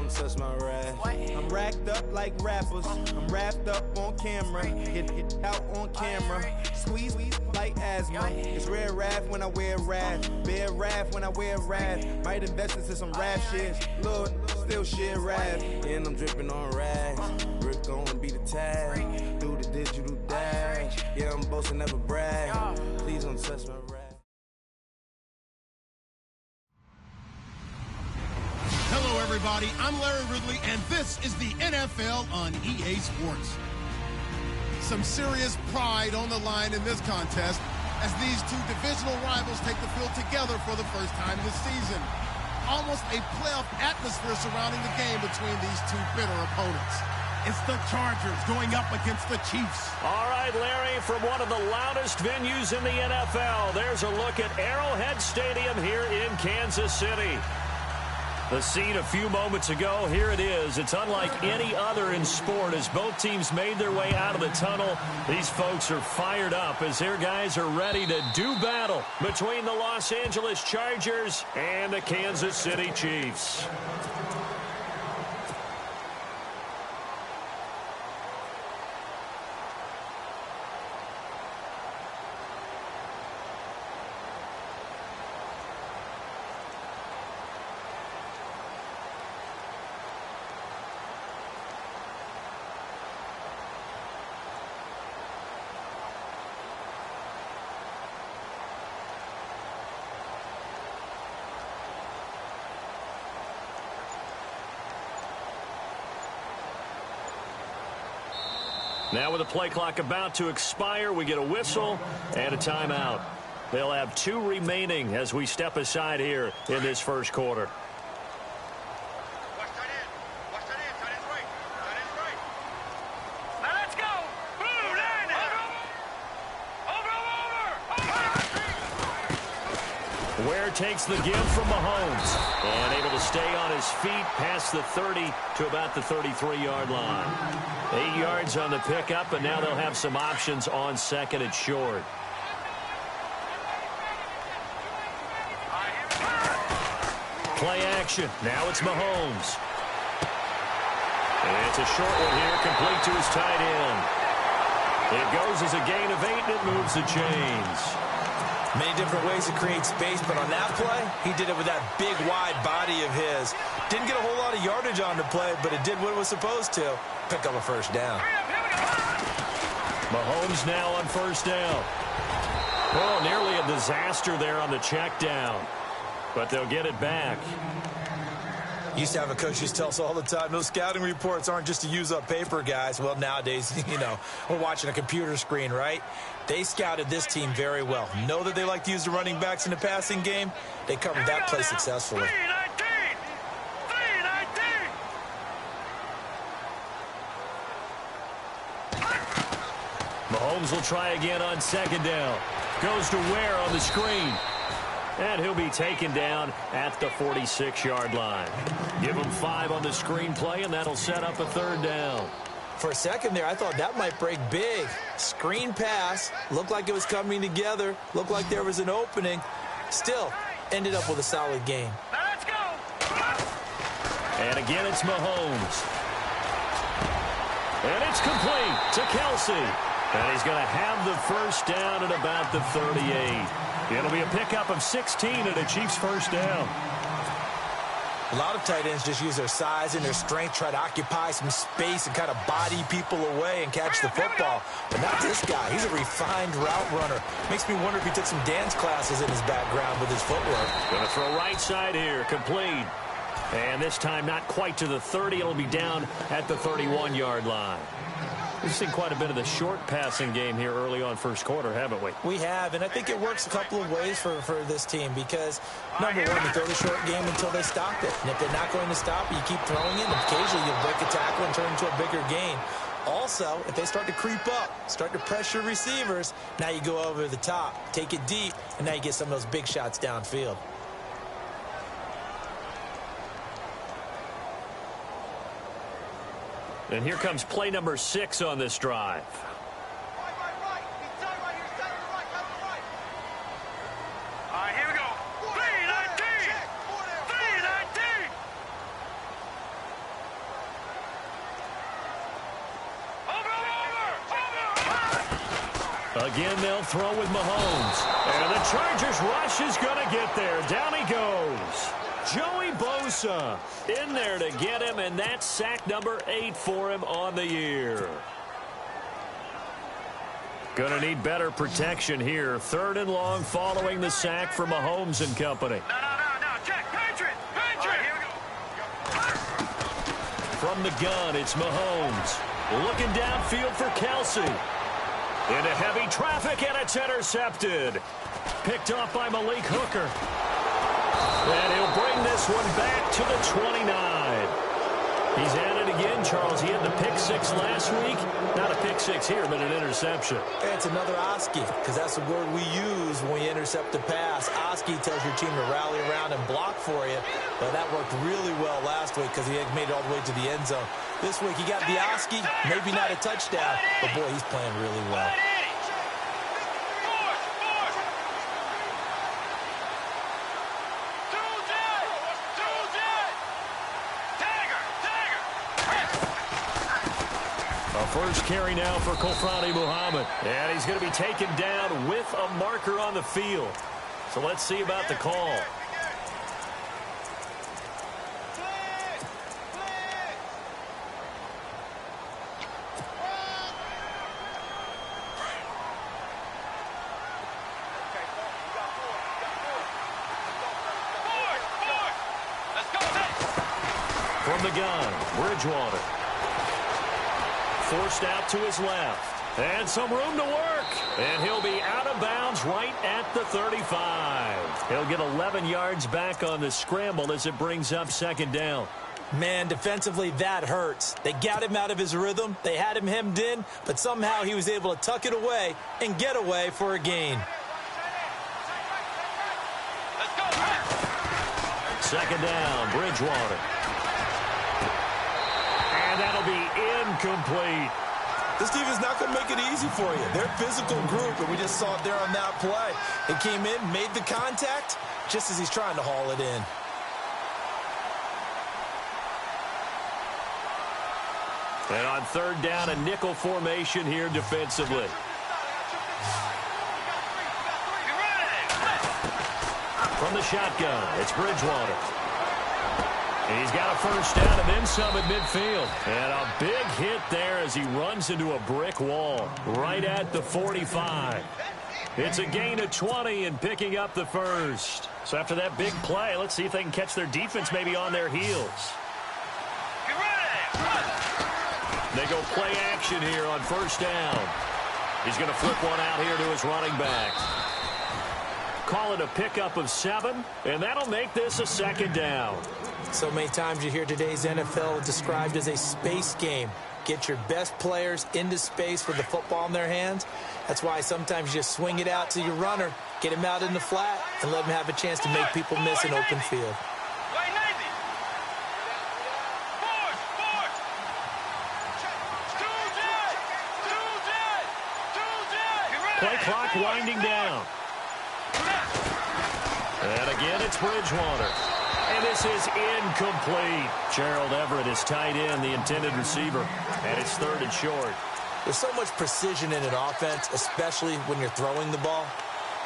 don't touch my rap. I'm racked up like rappers. I'm wrapped up on camera. Hit out on camera. Squeeze like asthma. It's rare wrath when I wear wrath. Bear wrath when I wear wrath. Might invest into some rap shit. Look, still shit rap. And I'm dripping on rags. Rick gonna be the tag. Do the digital dash. Yeah, I'm boasting, never brag. Please don't touch my rap. Hello, everybody. I'm Larry Ridley, and this is the NFL on EA Sports. Some serious pride on the line in this contest as these two divisional rivals take the field together for the first time this season. Almost a playoff atmosphere surrounding the game between these two bitter opponents. It's the Chargers going up against the Chiefs. All right, Larry, from one of the loudest venues in the NFL, there's a look at Arrowhead Stadium here in Kansas City. The scene a few moments ago, here it is. It's unlike any other in sport as both teams made their way out of the tunnel. These folks are fired up as their guys are ready to do battle between the Los Angeles Chargers and the Kansas City Chiefs. Now with the play clock about to expire, we get a whistle and a timeout. They'll have 2 remaining as we step aside here in this first quarter. Ware takes the give from Mahomes and able to stay on his feet past the 30 to about the 33-yard line. 8 yards on the pickup, and now they'll have some options on second and short. Play action. Now it's Mahomes. And it's a short one here, complete to his tight end. It goes as a gain of 8, and it moves the chains. Many different ways to create space, but on that play, he did it with that big, wide body of his. Didn't get a whole lot of yardage on the play, but it did what it was supposed to. Pick up a first down. Mahomes now on first down. Oh, nearly a disaster there on the check down, but they'll get it back. Used to have a coach who tell us all the time, those scouting reports aren't just to use up paper, guys. Well, nowadays, you know, we're watching a computer screen, right? They scouted this team very well. Know that they like to use the running backs in the passing game. They covered that play successfully. Mahomes will try again on second down. Goes to Ware on the screen. And he'll be taken down at the 46-yard line. Give him 5 on the screen play, and that'll set up a third down. For a second there, I thought that might break big. Screen pass. Looked like it was coming together. Looked like there was an opening. Still, ended up with a solid game. Let's go! And again, it's Mahomes. And it's complete to Kelsey. And he's going to have the first down at about the 38. It'll be a pickup of 16 and a Chiefs first down. A lot of tight ends just use their size and their strength, try to occupy some space and kind of body people away and catch the football. But not this guy. He's a refined route runner. Makes me wonder if he took some dance classes in his background with his footwork. Going to throw right side here, complete. And this time not quite to the 30. It'll be down at the 31-yard line. We've seen quite a bit of the short passing game here early on first quarter, haven't we? We have, and I think it works a couple of ways for this team because, number one, you throw the short game until they stop it. And if they're not going to stop it, you keep throwing it, and occasionally you'll break a tackle and turn into a bigger gain. Also, if they start to creep up, start to pressure receivers, now you go over the top, take it deep, and now you get some of those big shots downfield. And here comes play number 6 on this drive. Again, they'll throw with Mahomes. And the Chargers rush is going to get there. Down he goes. Joey Bosa in there to get him, and that's sack number 8 for him on the year. Going to need better protection here. 3rd and long following the sack for Mahomes and company. No. Check. Patriot. Here we go. From the gun, it's Mahomes. Looking downfield for Kelsey. Into heavy traffic, and it's intercepted. Picked off by Malik Hooker. And he'll bring this one back to the 29. He's at it again, Charles. He had the pick 6 last week. Not a pick 6 here, but an interception. It's another Oski, because that's the word we use when we intercept a pass. Oski tells your team to rally around and block for you. But that worked really well last week because he had made it all the way to the end zone. This week he got the Oski, maybe not a touchdown, but boy, he's playing really well. First carry now for Kofrani Muhammad. And he's going to be taken down with a marker on the field. So let's see about the call. From the gun, Bridgewater. Forced out to his left. And some room to work. And he'll be out of bounds right at the 35. He'll get 11 yards back on the scramble as it brings up 2nd down. Man, defensively, that hurts. They got him out of his rhythm. They had him hemmed in, but somehow he was able to tuck it away and get away for a gain. 2nd down, Bridgewater. And that'll be incomplete. This defense is not going to make it easy for you. They're a physical group, and we just saw it there on that play. It came in, made the contact, just as he's trying to haul it in. And on 3rd down, a nickel formation here defensively. From the shotgun, it's Bridgewater. And he's got a first down and then some at midfield. And a big hit there as he runs into a brick wall right at the 45. It's a gain of 20 and picking up the first. So after that big play, let's see if they can catch their defense maybe on their heels. They go play action here on 1st down. He's going to flip one out here to his running back. Call it a pickup of 7, and that'll make this a 2nd down. So many times you hear today's NFL described as a space game. Get your best players into space with the football in their hands. That's why sometimes you just swing it out to your runner, get him out in the flat, and let him have a chance to make people miss an open field. Play clock winding down. And again, it's Bridgewater. And this is incomplete. Gerald Everett is tight end, the intended receiver. And it's 3rd and short. There's so much precision in an offense, especially when you're throwing the ball.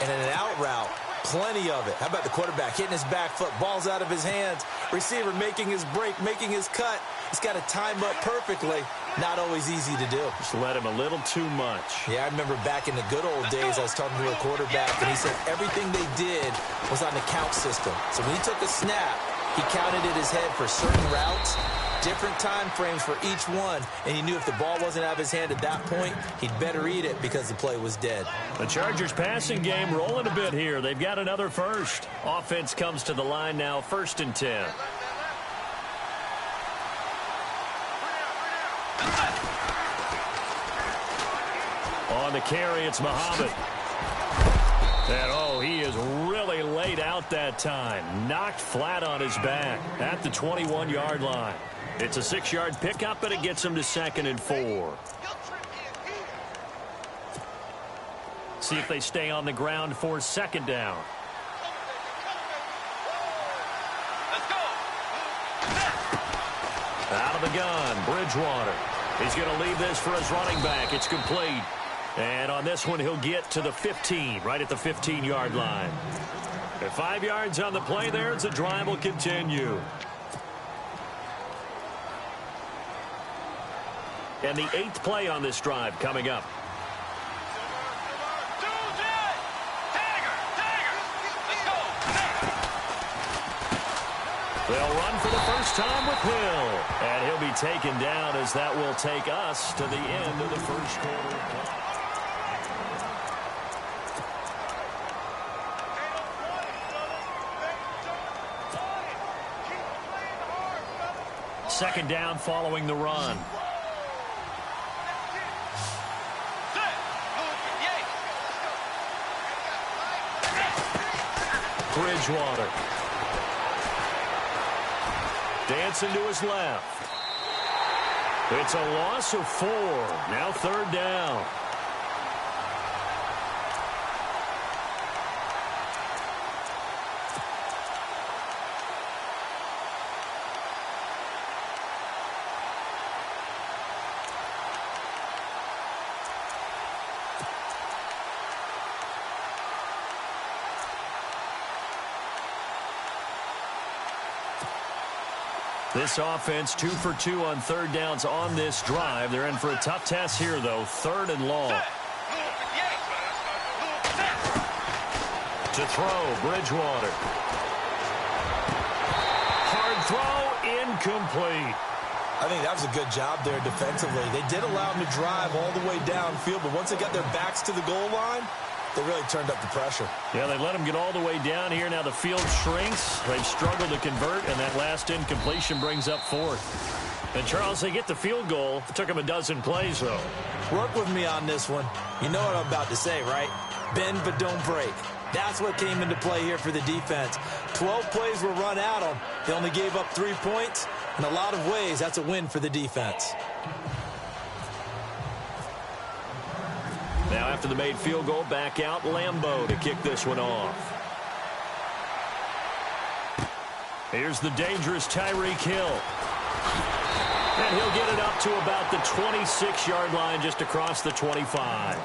And in an out route, plenty of it. How about the quarterback hitting his back foot, ball's out of his hands, receiver making his break, making his cut. He's got to time up perfectly. Not always easy to do. Just let him a little too much. Yeah, I remember back in the good old days, I was talking to a quarterback, and he said everything they did was on the count system. So when he took a snap, he counted in his head for certain routes, different time frames for each one, and he knew if the ball wasn't out of his hand at that point, he'd better eat it because the play was dead. The Chargers passing game rolling a bit here. They've got another first. Offense comes to the line now, 1st and 10. On the carry, it's Muhammad. And, oh, he is really laid out that time. Knocked flat on his back at the 21-yard line. It's a 6-yard pickup, but it gets him to 2nd and 4. See if they stay on the ground for 2nd down. Out of the gun, Bridgewater. He's going to leave this for his running back. It's complete. And on this one, he'll get to the 15, right at the 15-yard line. At 5 yards on the play there, the drive will continue. And the 8th play on this drive coming up. They'll run for the first time with Hill. And he'll be taken down as that will take us to the end of the first quarter. Second down following the run. Bridgewater. Dancing to his left. It's a loss of 4. Now third down. This offense 2 for 2 on third downs on this drive. They're in for a tough test here, though. 3rd and long. To throw, Bridgewater. Hard throw, incomplete. I think that was a good job there defensively. They did allow them to drive all the way downfield, but once they got their backs to the goal line, they really turned up the pressure. Yeah, they let them get all the way down here. Now the field shrinks. They've struggled to convert, and that last incompletion brings up 4th. And, Charles, they get the field goal. It took them a dozen plays, though. Work with me on this one. You know what I'm about to say, right? Bend but don't break. That's what came into play here for the defense. 12 plays were run at them. They only gave up 3 points. In a lot of ways, that's a win for the defense. Now after the made field goal, back out Lambeau to kick this one off. Here's the dangerous Tyreek Hill. And he'll get it up to about the 26-yard line, just across the 25.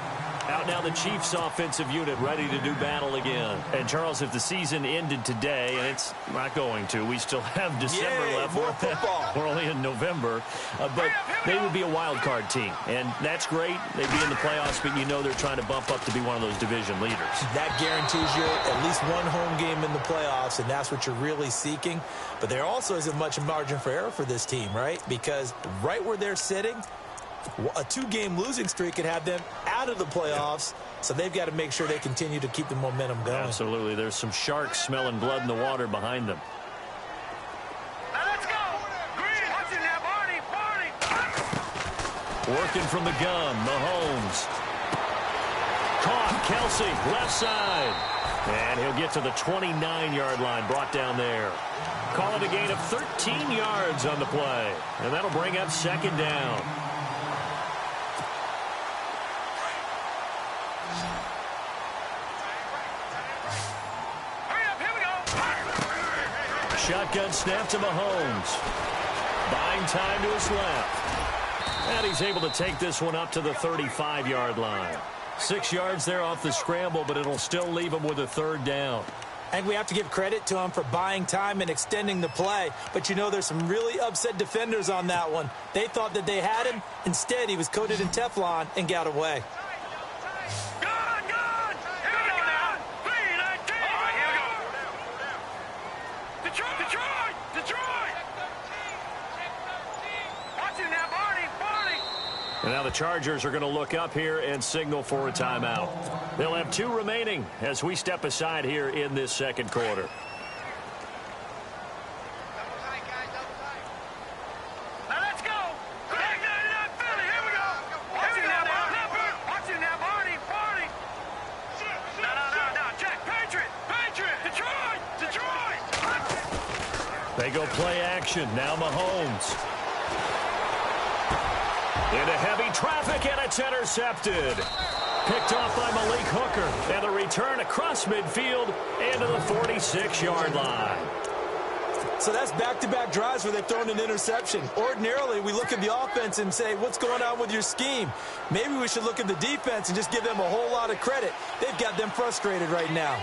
Out now the Chiefs offensive unit ready to do battle again. And, Charles, if the season ended today, and it's not going to, we still have December left. More football. We're only in November. But they would be a wild card team. And that's great. They'd be in the playoffs, but you know they're trying to bump up to be one of those division leaders. That guarantees you at least one home game in the playoffs, and that's what you're really seeking. But there also isn't much margin for error for this team, right? Because right where they're sitting, a 2-game losing streak could have them out of the playoffs, so they've got to make sure they continue to keep the momentum going. Absolutely. There's some sharks smelling blood in the water behind them. Now let's go. Green, what's in there, Barney? Working from the gun, Mahomes. Caught, Kelsey, left side. And he'll get to the 29-yard line, brought down there. Call it a gain of 13 yards on the play. And that'll bring up second down. Shotgun snap to Mahomes. Buying time to his left. And he's able to take this one up to the 35-yard line. 6 yards there off the scramble, but it'll still leave him with a third down. And we have to give credit to him for buying time and extending the play. But, you know, there's some really upset defenders on that one. They thought that they had him. Instead, he was coated in Teflon and got away. And now the Chargers are going to look up here and signal for a timeout. They'll have 2 remaining as we step aside here in this second quarter. Now let's go. Here we go. Watch it now, Barney. No. Check. Patriot. Detroit. They go play action. Now Mahomes. Into heavy traffic, and it's intercepted. Picked off by Malik Hooker. And the return across midfield into the 46-yard line. So that's back-to-back drives where they've thrown an interception. Ordinarily, we look at the offense and say, what's going on with your scheme? Maybe we should look at the defense and just give them a whole lot of credit. They've got them frustrated right now.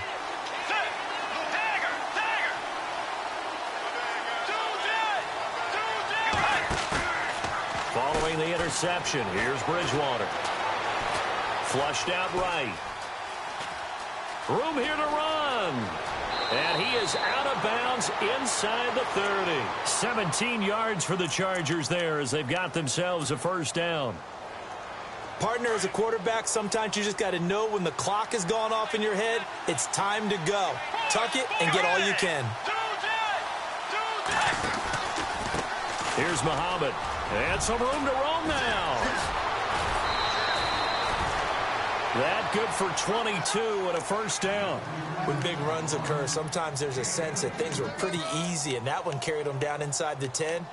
Following the interception, here's Bridgewater. Flushed out right. Room here to run. And he is out of bounds inside the 30. 17 yards for the Chargers there as they've got themselves a first down. Partner, as a quarterback, sometimes you just got to know when the clock has gone off in your head, it's time to go. Tuck it and get all you can. Here's Muhammad. And some room to roam now. That good for 22 and a first down. When big runs occur, sometimes there's a sense that things were pretty easy, and that one carried them down inside the 10.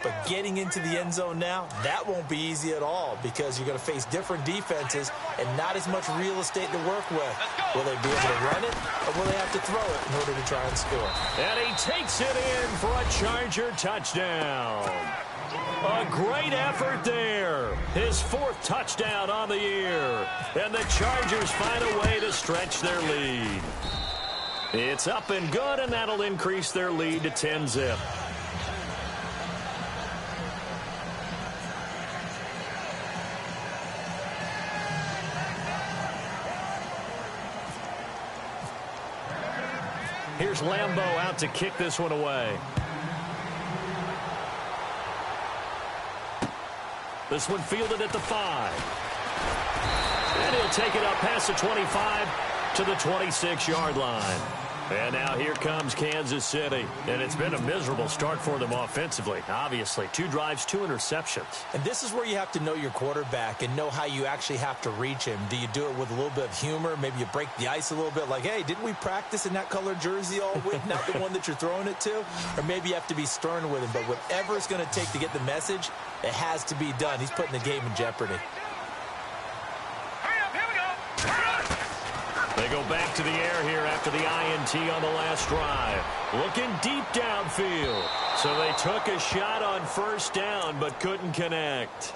But getting into the end zone now, that won't be easy at all because you're going to face different defenses and not as much real estate to work with. Will they be able to run it, or will they have to throw it in order to try and score? And he takes it in for a Charger touchdown. A great effort there. His 4th touchdown on the year. And the Chargers find a way to stretch their lead. It's up and good, and that'll increase their lead to 10-zip. Here's Lambeau out to kick this one away. This one fielded at the 5. And he'll take it up past the 25 to the 26-yard line. And now here comes Kansas City. And it's been a miserable start for them offensively, obviously. 2 drives, 2 interceptions. And this is where you have to know your quarterback and know how you actually have to reach him. Do you do it with a little bit of humor? Maybe you break the ice a little bit like, hey, didn't we practice in that colored jersey all week? Not the one that you're throwing it to? Or maybe you have to be stern with him. But whatever it's going to take to get the message, it has to be done. He's putting the game in jeopardy. They go back to the air here after the INT on the last drive. Looking deep downfield. So they took a shot on first down but couldn't connect.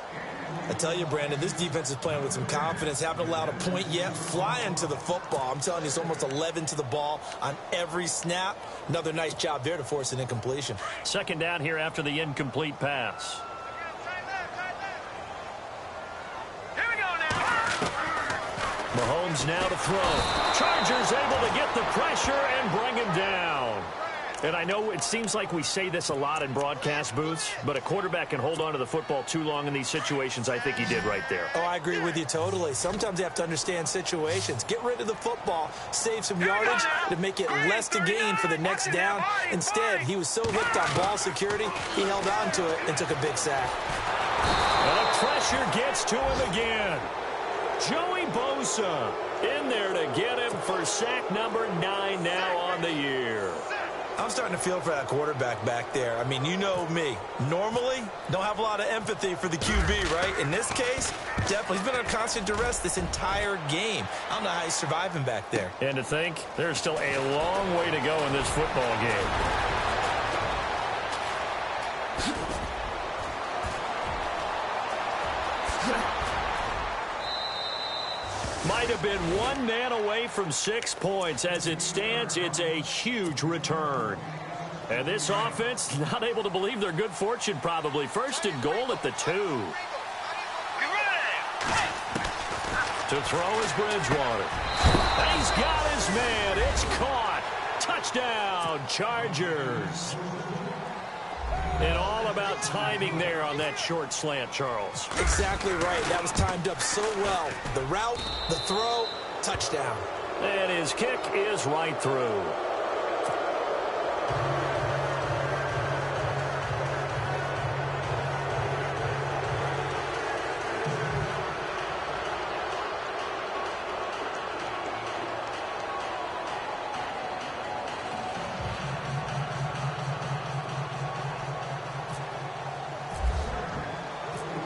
I tell you, Brandon, this defense is playing with some confidence. Haven't allowed a point yet. Flying to the football. I'm telling you, it's almost 11 to the ball on every snap. Another nice job there to force an incompletion. Second down here after the incomplete pass. Mahomes now to throw. Chargers able to get the pressure and bring him down. And I know it seems like we say this a lot in broadcast booths, but a quarterback can hold on to the football too long in these situations. I think he did right there. Oh, I agree with you totally. Sometimes you have to understand situations. Get rid of the football, save some yardage to make it less to gain for the next down. Instead, he was so hooked on ball security, he held on to it and took a big sack. And the pressure gets to him again. Joey Bosa in there to get him for sack number 9 now on the year. I'm starting to feel for that quarterback back there. I mean, you know me. Normally, don't have a lot of empathy for the QB, right? In this case, definitely. He's been under constant duress this entire game. I don't know how he's surviving back there. And to think, there's still a long way to go in this football game. Might have been one man away from 6 points. As it stands, it's a huge return. And this offense not able to believe their good fortune probably. First and goal at the 2. To throw is Bridgewater. And he's got his man. It's caught. Touchdown, Chargers. And all about timing there on that short slant, Charles. Exactly right. That was timed up so well. The route, the throw, touchdown. And his kick is right through.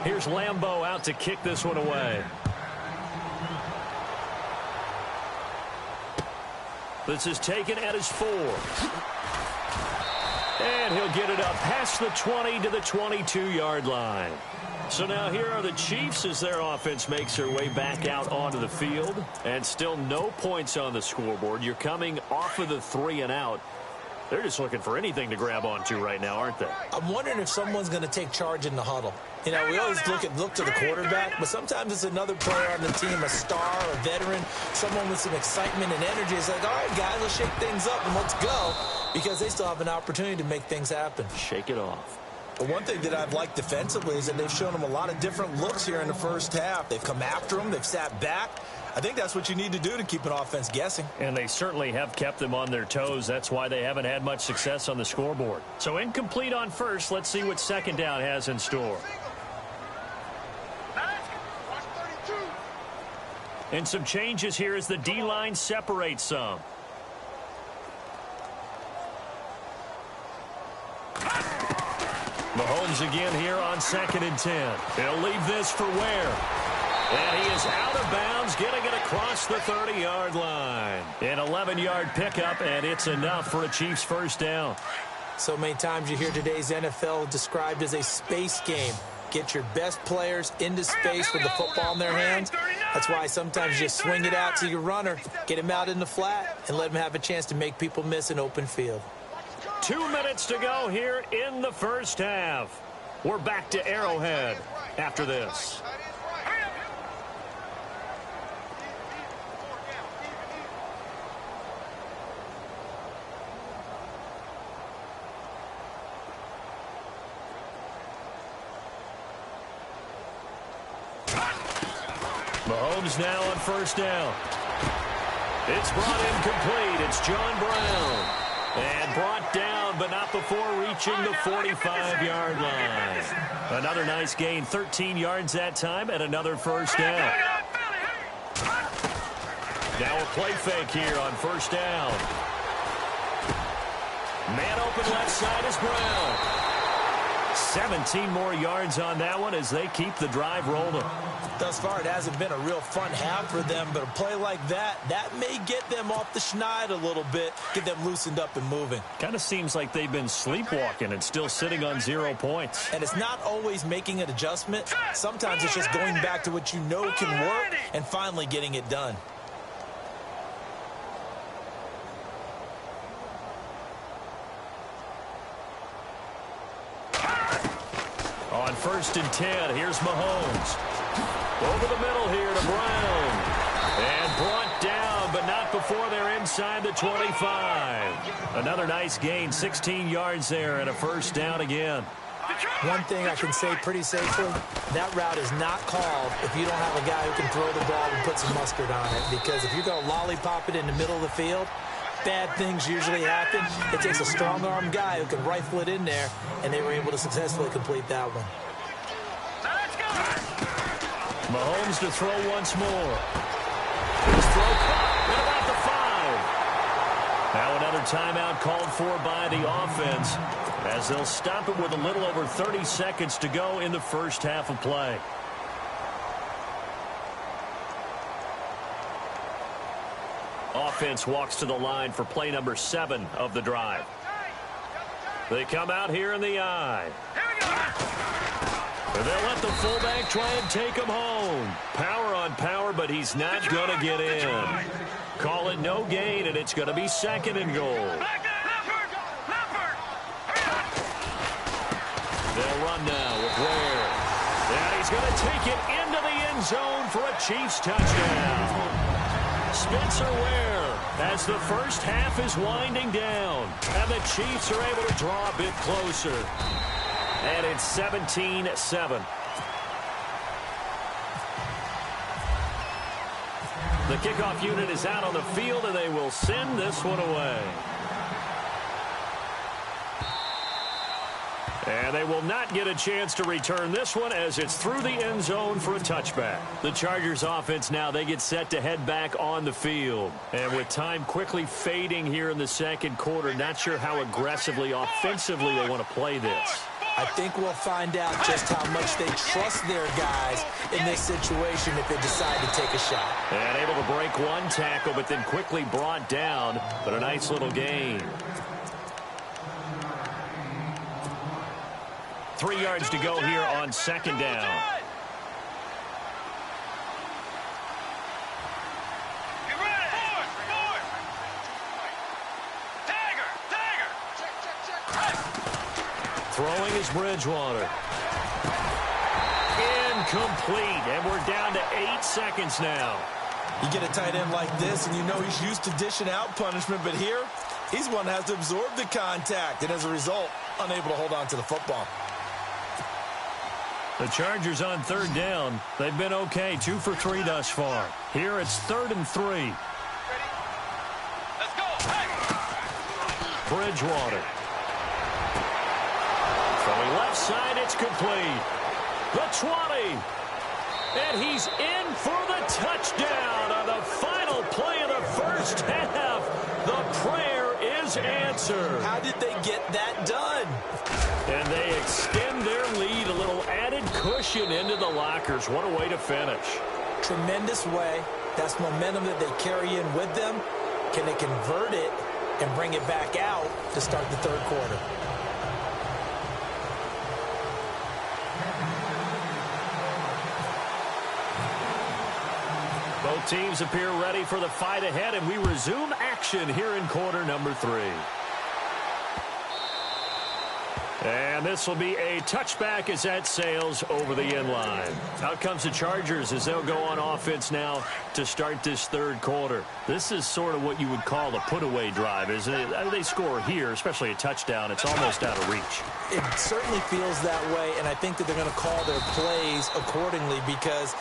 Here's Lambeau out to kick this one away. This is taken at his 4. And he'll get it up past the 20 to the 22-yard line. So now here are the Chiefs as their offense makes their way back out onto the field. And still no points on the scoreboard. You're coming off of the 3 and out. They're just looking for anything to grab onto right now, aren't they? I'm wondering if someone's going to take charge in the huddle. You know, we always look to the quarterback, but sometimes it's another player on the team, a star, a veteran, someone with some excitement and energy. It's like, all right, guys, let's shake things up and let's go, because they still have an opportunity to make things happen. Shake it off. But one thing that I've liked defensively is that they've shown them a lot of different looks here in the first half. They've come after them. They've sat back. I think that's what you need to do to keep an offense guessing. And they certainly have kept them on their toes. That's why they haven't had much success on the scoreboard. So incomplete on first. Let's see what second down has in store. And some changes here as the D-line separates some. Mahomes again here on 2nd and 10. He'll leave this for Ware. And he is out of bounds, getting it across the 30-yard line. An 11-yard pickup, and it's enough for a Chiefs first down. So many times you hear today's NFL described as a space game. Get your best players into space with the football in their hands. That's why sometimes you swing it out to your runner, get him out in the flat, and let him have a chance to make people miss an open field. 2 minutes to go here in the first half. We're back to Arrowhead after this. Mahomes now on first down. It's brought incomplete. It's John Brown. And brought down, but not before reaching the 45-yard line. Another nice gain, 13 yards that time, and another first down. Now a play fake here on first down. Man open left side is Brown. 17 more yards on that one as they keep the drive rolling. Thus far, it hasn't been a real fun half for them, but a play like that may get them off the schneid a little bit, get them loosened up and moving. Kind of seems like they've been sleepwalking and still sitting on 0 points. And it's not always making an adjustment. Sometimes it's just going back to what you know can work and finally getting it done. On 1st and 10, here's Mahomes. Over the middle here to Brown. And brought down, but not before they're inside the 25. Another nice gain, 16 yards there, and a first down again. One thing I can say pretty safely, that route is not called if you don't have a guy who can throw the ball and put some mustard on it. Because if you're going to lollipop it in the middle of the field, bad things usually happen. It takes a strong-arm guy who can rifle it in there, and they were able to successfully complete that one. Mahomes to throw once more. His throw caught at about the 5. Now another timeout called for by the offense as they'll stop it with a little over 30 seconds to go in the first half of play. Offense walks to the line for play number 7 of the drive. They come out here in the eye. And they'll let the fullback try and take him home. Power on power, but he's not going to get in. Call it no gain, and it's going to be 2nd and goal. They'll run now with Ware. And he's going to take it into the end zone for a Chiefs touchdown. Spencer Ware as the first half is winding down. And the Chiefs are able to draw a bit closer. And it's 17-7. The kickoff unit is out on the field, and they will send this one away. And they will not get a chance to return this one as it's through the end zone for a touchback. The Chargers offense now, they get set to head back on the field. And with time quickly fading here in the second quarter, not sure how aggressively, offensively they want to play this. I think we'll find out just how much they trust their guys in this situation if they decide to take a shot. And able to break one tackle, but then quickly brought down, but a nice little gain. 3 yards to go here on second down. Throwing is Bridgewater. Incomplete, and we're down to 8 seconds now. You get a tight end like this, and you know he's used to dishing out punishment, but here, he's one that has to absorb the contact, and as a result, unable to hold on to the football. The Chargers on third down. They've been okay, 2 for 3 thus far. Here it's 3rd and 3. Ready? Let's go. Hey. Bridgewater. From the left side, it's complete. The 20. And he's in for the touchdown on the final play of the first half. The prayer is answered. How did they get that done? And they extend their lead, a little added cushion into the lockers. What a way to finish. Tremendous way. That's momentum that they carry in with them. Can they convert it and bring it back out to start the third quarter? Both teams appear ready for the fight ahead, and we resume action here in quarter number 3. And this will be a touchback as that sails over the end line. Out comes the Chargers as they'll go on offense now to start this third quarter. This is sort of what you would call a put-away drive, isn't it? They score here, especially a touchdown. It's almost out of reach. It certainly feels that way, and I think that they're going to call their plays accordingly because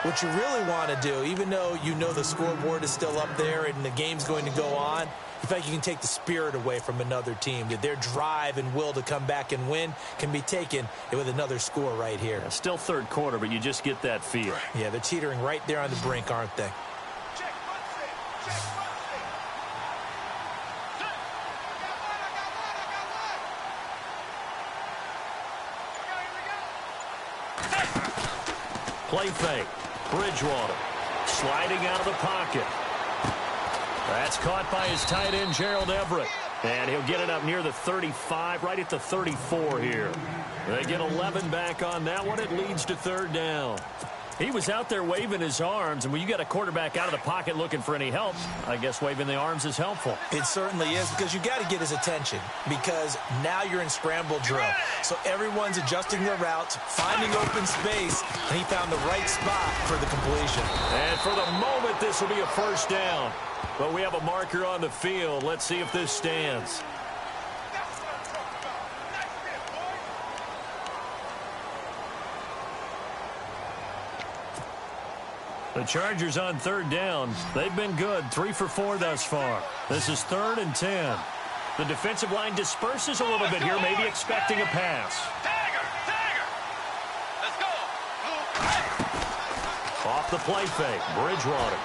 what you really want to do, even though you know the scoreboard is still up there and the game's going to go on, in fact, you can take the spirit away from another team. That their drive and will to come back and win can be taken with another score right here. Yeah, still third quarter, but you just get that feel. Yeah, they're teetering right there on the brink, aren't they? Play fake. Bridgewater sliding out of the pocket. That's caught by his tight end, Gerald Everett. And he'll get it up near the 35, right at the 34 here. They get 11 back on that one. It leads to third down. He was out there waving his arms, and when you got a quarterback out of the pocket looking for any help, I guess waving the arms is helpful. It certainly is, because you got to get his attention, because now you're in scramble drill. So everyone's adjusting their routes, finding open space, and he found the right spot for the completion. And for the moment, this will be a first down. But we have a marker on the field. Let's see if this stands. The Chargers on third down. They've been good, 3 for 4 thus far. This is 3rd and 10. The defensive line disperses a little bit here, maybe expecting a pass. Let's go. Off the play fake, Bridgewater.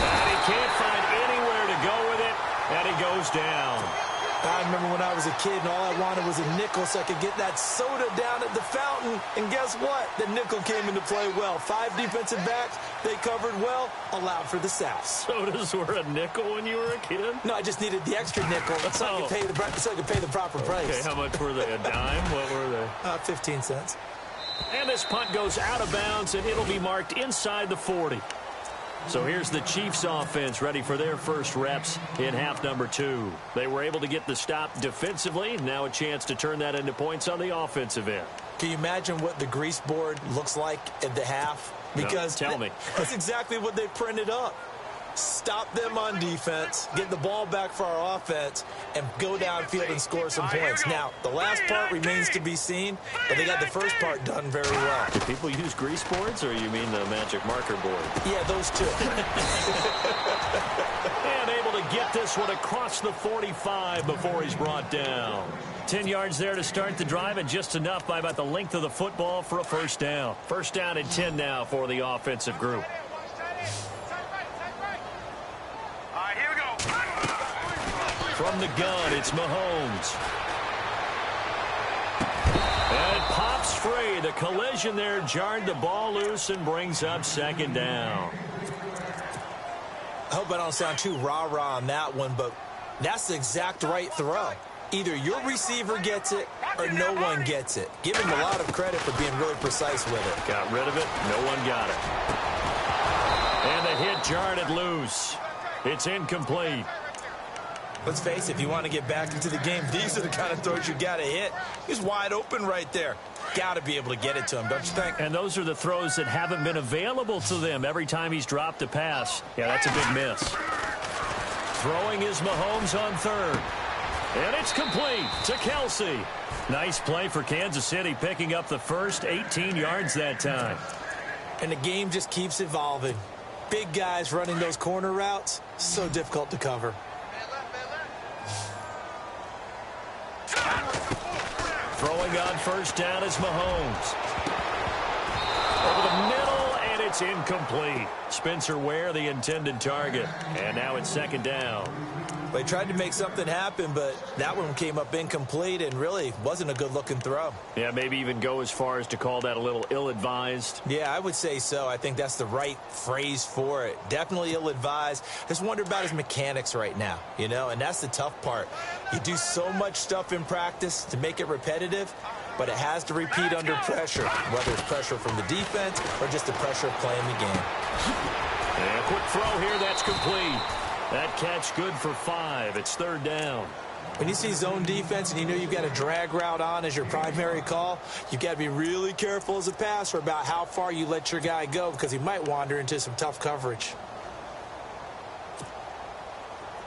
And he can't find anywhere to go with it, and he goes down. I remember when I was a kid and all I wanted was a nickel so I could get that soda down at the fountain. And guess what? The nickel came into play well. 5 defensive backs, they covered well, allowed for the sacks. Sodas were a nickel when you were a kid? No, I just needed the extra nickel so I could pay the proper price. Okay, how much were they? A dime? What were they? 15 cents. And this punt goes out of bounds, and it'll be marked inside the 40. So here's the Chiefs offense ready for their first reps in half number 2. They were able to get the stop defensively. Now a chance to turn that into points on the offensive end. Can you imagine what the grease board looks like at the half? Because no, tell me. That's exactly what they printed up. Stop them on defense, get the ball back for our offense, and go downfield and score some points. Now, the last part remains to be seen, but they got the first part done very well. Do people use grease boards, or you mean the magic marker board? Yeah, those two. And able to get this one across the 45 before he's brought down. 10 yards there to start the drive, and just enough by about the length of the football for a first down. First down and 10 now for the offensive group. From the gun, it's Mahomes. And it pops free. The collision there jarred the ball loose and brings up second down. I hope I don't sound too rah-rah on that one, but that's the exact right throw. Either your receiver gets it or no one gets it. Give him a lot of credit for being really precise with it. Got rid of it. No one got it. And the hit jarred it loose. It's incomplete. Let's face it, if you want to get back into the game, these are the kind of throws you got to hit. He's wide open right there. Got to be able to get it to him, don't you think? And those are the throws that haven't been available to them every time he's dropped a pass. Yeah, that's a big miss. Throwing is Mahomes on third. And it's complete to Kelsey. Nice play for Kansas City, picking up the first 18 yards that time. And the game just keeps evolving. Big guys running those corner routes, so difficult to cover. Throwing on first down is Mahomes. Over the middle, and it's incomplete. Spencer Ware, the intended target. And now it's second down. They tried to make something happen, but that one came up incomplete and really wasn't a good-looking throw. Yeah, maybe even go as far as to call that a little ill-advised. Yeah, I would say so. I think that's the right phrase for it. Definitely ill-advised. Just wonder about his mechanics right now, you know, and that's the tough part. You do so much stuff in practice to make it repetitive, but it has to repeat under pressure, whether it's pressure from the defense or just the pressure of playing the game. And a quick throw here, that's complete. That catch good for 5. It's third down. When you see zone defense and you know you've got a drag route on as your primary call, you've got to be really careful as a passer about how far you let your guy go because he might wander into some tough coverage.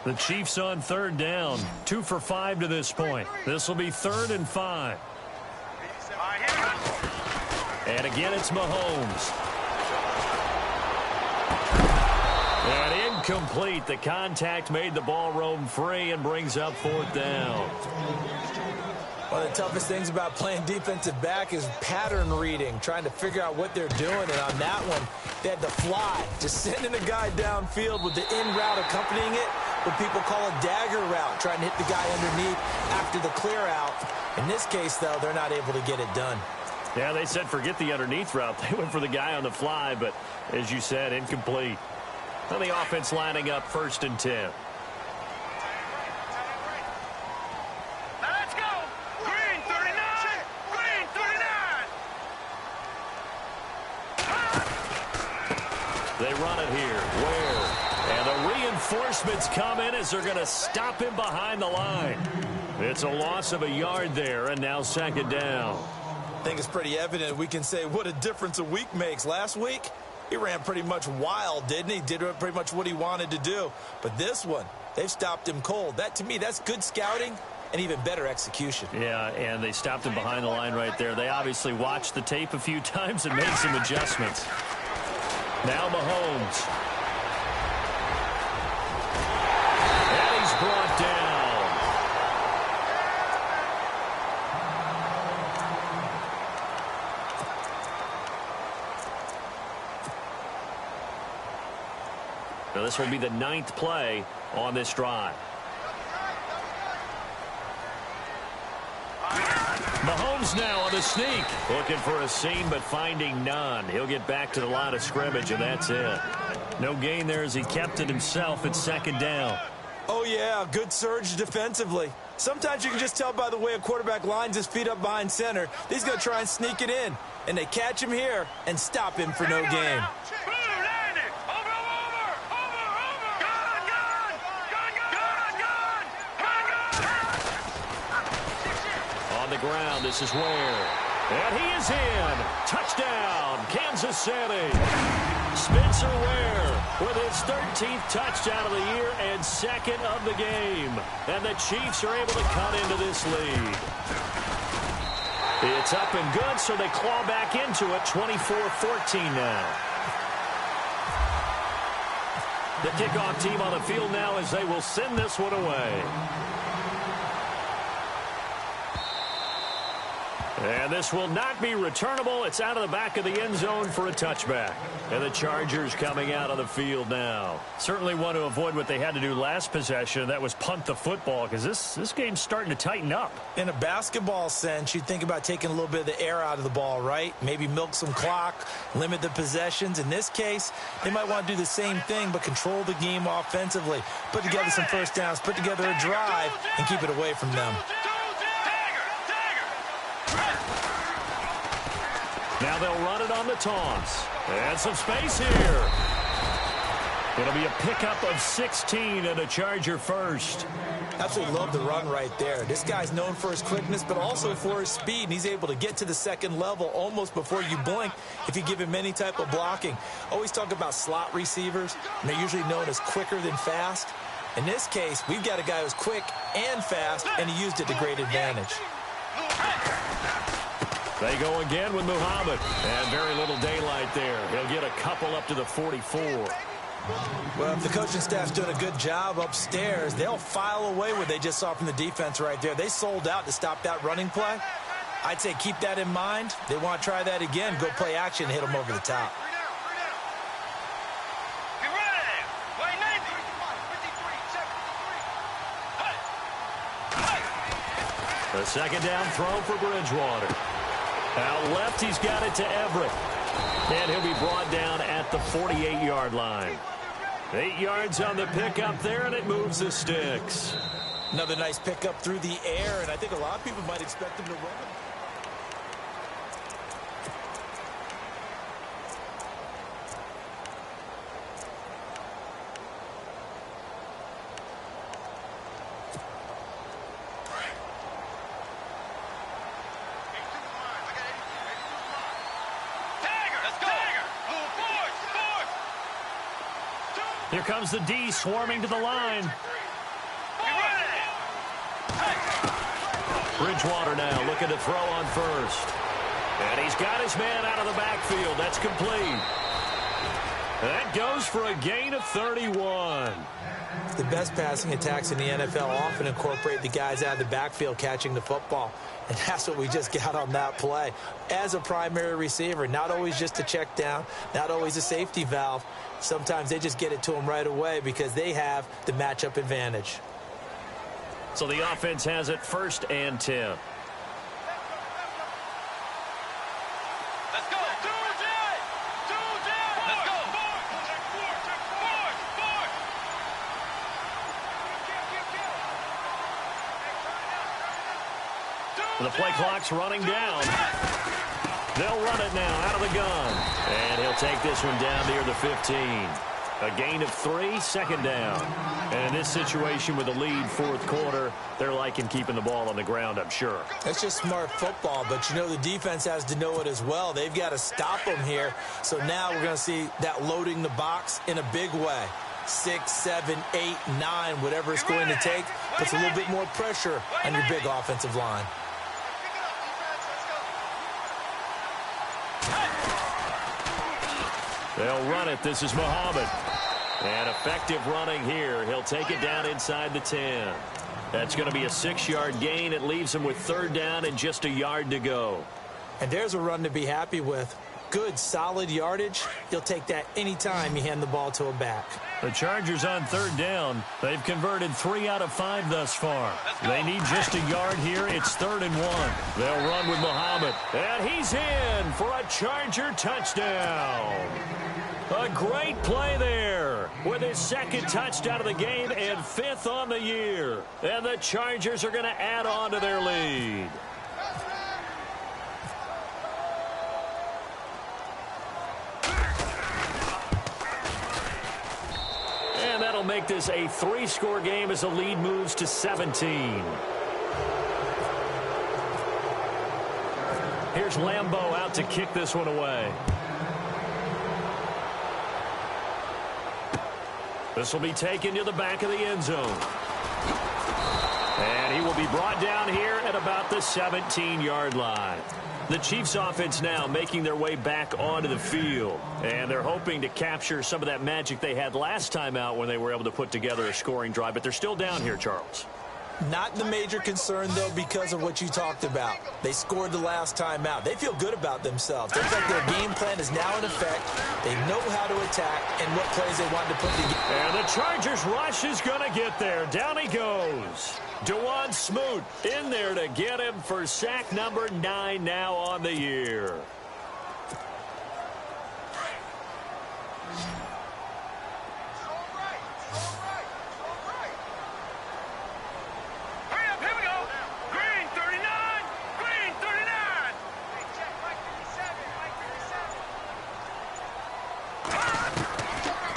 The Chiefs on third down. 2 for 5 to this point. This will be 3rd and 5. And again, it's Mahomes. And incomplete. The contact made the ball roam free and brings up 4th down. One of the toughest things about playing defensive back is pattern reading, trying to figure out what they're doing. And on that one, they had to fly, just sending a guy downfield with the in route accompanying it, what people call a dagger route, trying to hit the guy underneath after the clear out. In this case, though, they're not able to get it done. Yeah, they said forget the underneath route. They went for the guy on the fly, but as you said, incomplete. And the offense lining up 1st and 10. Let's go! Green 39! Green 39! They run it here. Where? And the reinforcements come in as they're going to stop him behind the line. It's a loss of a yard there, and now second down. I think it's pretty evident we can say what a difference a week makes. Last week, he ran pretty much wild, didn't he? Did pretty much what he wanted to do. But this one, they've stopped him cold. That, to me, that's good scouting and even better execution. Yeah, and they stopped him behind the line right there. They obviously watched the tape a few times and made some adjustments. Now Mahomes. And he's brought down. Now this will be the 9th play on this drive. Mahomes now on the sneak. Looking for a seam, but finding none. He'll get back to the line of scrimmage, and that's it. No gain there as he kept it himself at second down. Oh, yeah, good surge defensively. Sometimes you can just tell by the way a quarterback lines his feet up behind center. He's going to try and sneak it in, and they catch him here and stop him for no gain. Ground. This is Ware. And he is in. Touchdown, Kansas City. Spencer Ware with his 13th touchdown of the year and 2nd of the game. And the Chiefs are able to cut into this lead. It's up and good, so they claw back into it, 24-14 now. The kickoff team on the field now as they will send this one away. And this will not be returnable. It's out of the back of the end zone for a touchback. And the Chargers coming out on the field now. Certainly want to avoid what they had to do last possession. That was punt the football, because this game's starting to tighten up. In a basketball sense, you think about taking a little bit of the air out of the ball, right? Maybe milk some clock, limit the possessions. In this case, they might want to do the same thing, but control the game offensively. Put together some first downs, put together a drive, and keep it away from them. Now they'll run it on the toss. And some space here. It'll be a pickup of 16 and a Charger first. Absolutely love the run right there. This guy's known for his quickness, but also for his speed. And he's able to get to the second level almost before you blink if you give him any type of blocking. Always talk about slot receivers, and they're usually known as quicker than fast. In this case, we've got a guy who's quick and fast, and he used it to great advantage. They go again with Muhammad, and very little daylight there. He'll get a couple up to the 44. Well, if the coaching staff's doing a good job upstairs, they'll file away what they just saw from the defense right there. They sold out to stop that running play. I'd say keep that in mind. They want to try that again, go play action, hit them over the top. The second down throw for Bridgewater. Out left, he's got it to Everett. And he'll be brought down at the 48-yard line. 8 yards on the pickup there, and it moves the sticks. Another nice pickup through the air, and I think a lot of people might expect him to run it. Here comes the D swarming to the line. Bridgewater now looking to throw on first. And he's got his man out of the backfield. That's complete. That goes for a gain of 31. The best passing attacks in the NFL often incorporate the guys out of the backfield catching the football. And that's what we just got on that play. As a primary receiver, not always just a check down, not always a safety valve. Sometimes they just get it to them right away because they have the matchup advantage. So the offense has it 1st and 10. Let's go. Let's go. The play clock's running down. They'll run it now out of the gun. And he'll take this one down near the 15. A gain of 3, second down. And in this situation with the lead 4th quarter, they're liking keeping the ball on the ground, I'm sure. That's just smart football, but you know the defense has to know it as well. They've got to stop them here. So now we're going to see that loading the box in a big way. 6, 7, 8, 9, whatever it's going to take, puts a little bit more pressure on your big offensive line. They'll run it. This is Muhammad. And effective running here. He'll take it down inside the 10. That's going to be a 6-yard gain. It leaves him with 3rd down and just a yard to go. And there's a run to be happy with. Good, solid yardage. You'll take that anytime you hand the ball to a back. The Chargers on 3rd down. They've converted 3 out of 5 thus far. They need just a yard here. It's 3rd and 1. They'll run with Muhammad. And he's in for a Charger touchdown. A great play there with his 2nd touchdown of the game and 5th on the year. And the Chargers are going to add on to their lead. And that'll make this a 3-score game as the lead moves to 17. Here's Lambeau out to kick this one away. This will be taken to the back of the end zone. And he will be brought down here at about the 17-yard line. The Chiefs offense now making their way back onto the field. And they're hoping to capture some of that magic they had last time out when they were able to put together a scoring drive. But they're still down here, Charles. Not the major concern, though, because of what you talked about. They scored the last time out. They feel good about themselves. Looks like their game plan is now in effect. They know how to attack and what plays they want to put together. And the Chargers rush is going to get there. Down he goes. Dewan Smoot in there to get him for sack number 9 now on the year.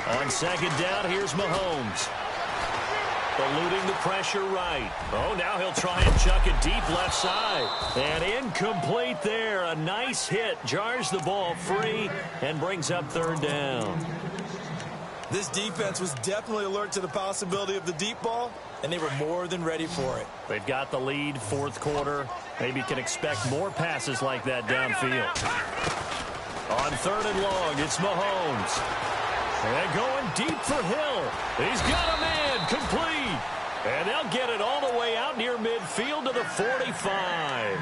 On second down, here's Mahomes. Eluding the pressure right. Oh, now he'll try and chuck it deep left side. And incomplete there. A nice hit. Jars the ball free and brings up third down. This defense was definitely alert to the possibility of the deep ball, and they were more than ready for it. They've got the lead, fourth quarter. Maybe can expect more passes like that downfield. On third and long, it's Mahomes. And going deep for Hill. He's got a man complete. And they'll get it all the way out near midfield to the 45.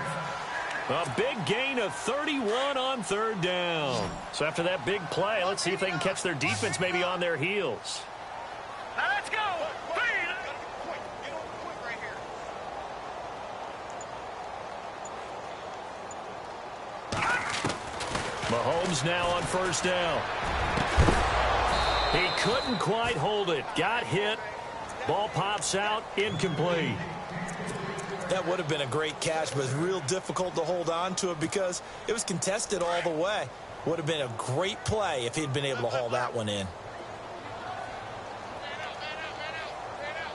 A big gain of 31 on third down. So after that big play, let's see if they can catch their defense maybe on their heels. Now let's go. Mahomes now on first down. He couldn't quite hold it. Got hit. Ball pops out. Incomplete. That would have been a great catch, but it's real difficult to hold on to it because it was contested all the way. Would have been a great play if he'd been able to haul that one in.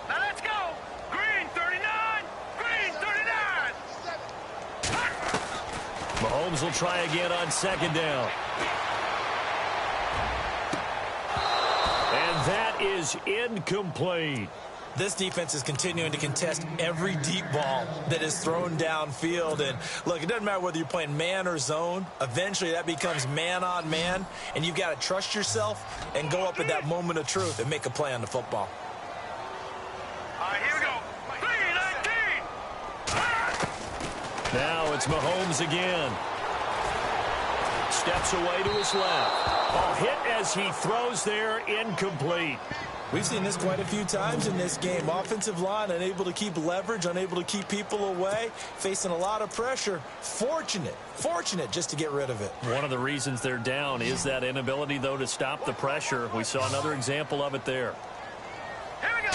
Now let's go. Green 39. Green 39. Mahomes will try again on second down. And that is incomplete. This defense is continuing to contest every deep ball that is thrown downfield. And, look, it doesn't matter whether you're playing man or zone. Eventually, that becomes man on man. And you've got to trust yourself and go up at that moment of truth and make a play on the football. All right, here we go. 3-19. Now it's Mahomes again. Steps away to his left. A hit as he throws there, incomplete. We've seen this quite a few times in this game. Offensive line unable to keep leverage, unable to keep people away, facing a lot of pressure. Fortunate just to get rid of it. One of the reasons they're down is that inability, though, to stop the pressure. We saw another example of it there. Here we go.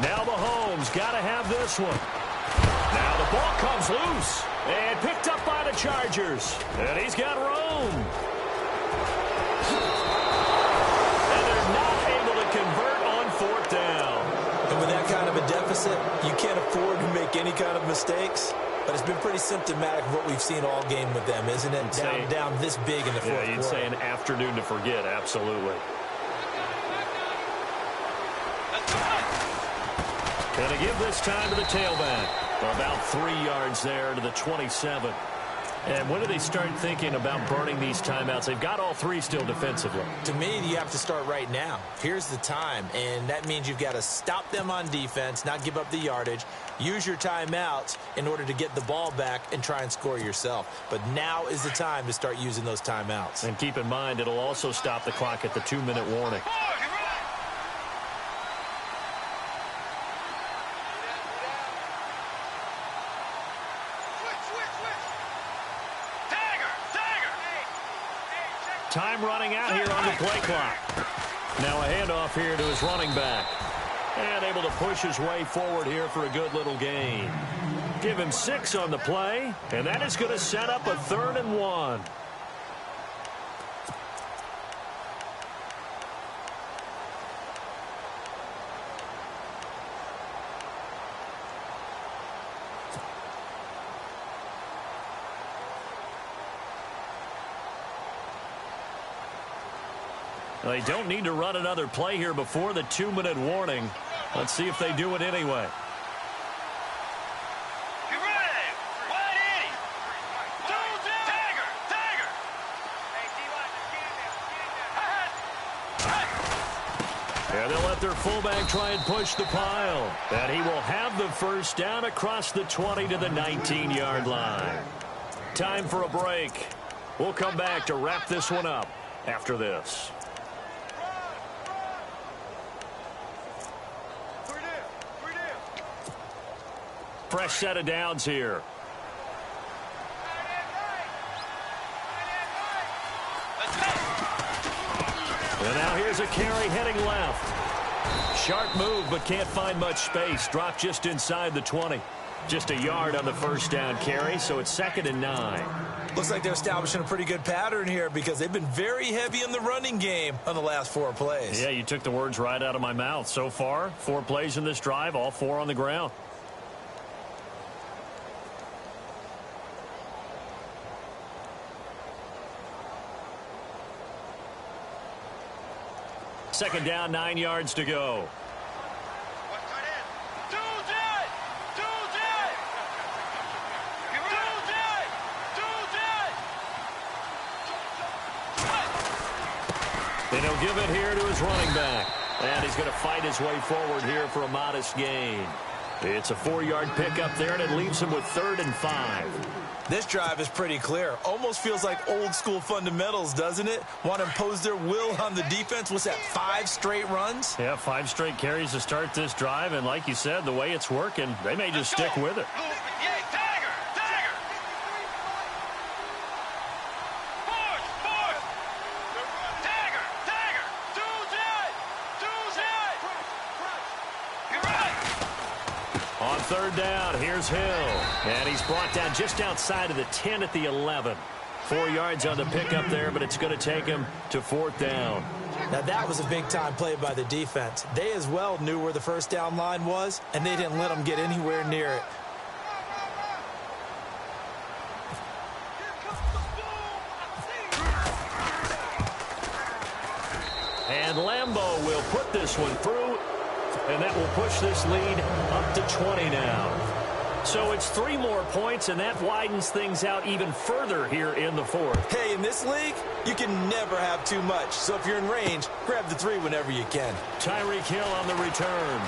Now Mahomes got to have this one. Now the ball comes loose and picked up by the Chargers. And he's got room. Convert on fourth down. And with that kind of a deficit, you can't afford to make any kind of mistakes. But it's been pretty symptomatic of what we've seen all game with them, isn't it? Down this big in the fourth quarter. You'd say an afternoon to forget, absolutely. And to give this time to the tailback. About 3 yards there to the 27. And when do they start thinking about burning these timeouts? They've got all three still defensively. To me, you have to start right now. Here's the time, and that means you've got to stop them on defense, not give up the yardage, use your timeouts in order to get the ball back and try and score yourself. But now is the time to start using those timeouts. And keep in mind, it'll also stop the clock at the 2-minute warning. Time running out here on the play clock. Now a handoff here to his running back. And able to push his way forward here for a good little gain. Give him 6 on the play, and that is going to set up a 3rd and 1. They don't need to run another play here before the 2-minute warning. Let's see if they do it anyway. You ready? 180. Tiger. And they'll let their fullback try and push the pile. And he will have the first down across the 20 to the 19-yard line. Time for a break. We'll come back to wrap this one up after this. Fresh set of downs here. And now here's a carry heading left. Sharp move, but can't find much space. Dropped just inside the 20. Just a yard on the first down carry, so it's 2nd and 9. Looks like they're establishing a pretty good pattern here because they've been very heavy in the running game on the last 4 plays. Yeah, you took the words right out of my mouth. So far, 4 plays in this drive, all 4 on the ground. Second down, 9 yards to go. And he'll give it here to his running back. And he's going to fight his way forward here for a modest gain. It's a 4-yard pickup there, and it leaves him with 3rd and 5. This drive is pretty clear. Almost feels like old-school fundamentals, doesn't it? Want to impose their will on the defense. What's that, 5 straight runs? Yeah, 5 straight carries to start this drive. And like you said, the way it's working, they may just stick with it. On 3rd down, here's Hill. And he's brought down just outside of the 10 at the 11. 4 yards on the pickup there, but it's going to take him to 4th down. Now that was a big-time play by the defense. They as well knew where the first down line was, and they didn't let them get anywhere near it. And Lambeau will put this one through. And that will push this lead up to 20 now. So it's 3 more points, and that widens things out even further here in the 4th. Hey, in this league, you can never have too much. So if you're in range, grab the 3 whenever you can. Tyreek Hill on the return.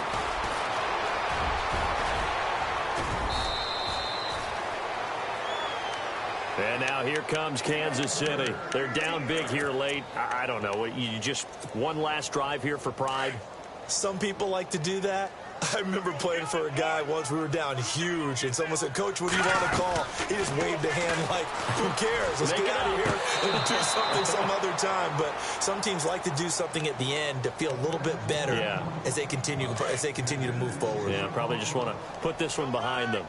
And now here comes Kansas City. They're down big here late. I don't know. You just one last drive here for pride? Some people like to do that. I remember playing for a guy once. We were down huge, and someone said, "Coach, what do you want to call?" He just waved a hand like, "Who cares? Let's get out of here and do something some other time." But some teams like to do something at the end to feel a little bit better as they continue to move forward. Yeah, probably just want to put this one behind them.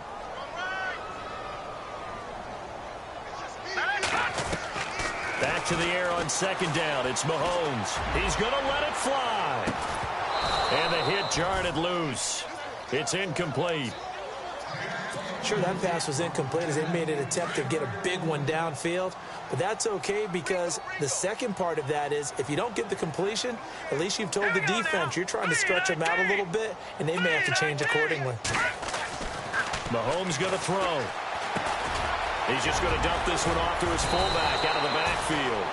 Back to the air on 2nd down. It's Mahomes. He's going to let it fly. And the hit jarred it loose. It's incomplete. Sure, that pass was incomplete as they made an attempt to get a big one downfield. But that's okay because the second part of that is if you don't get the completion, at least you've told the defense you're trying to stretch them out a little bit, and they may have to change accordingly. Mahomes going to throw. He's just going to dump this one off to his fullback out of the backfield.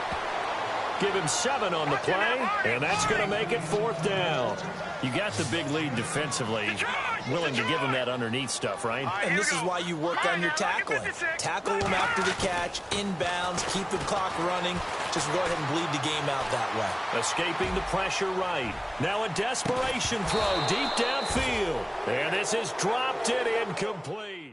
Give him 7 on the play, and that's going to make it 4th down. You got the big lead defensively. Willing to give him that underneath stuff, right? And this is why you work on your tackling. Tackle them after the catch, inbounds, keep the clock running. Just go ahead and bleed the game out that way. Escaping the pressure right. Now a desperation throw deep downfield. And this is dropped it incomplete.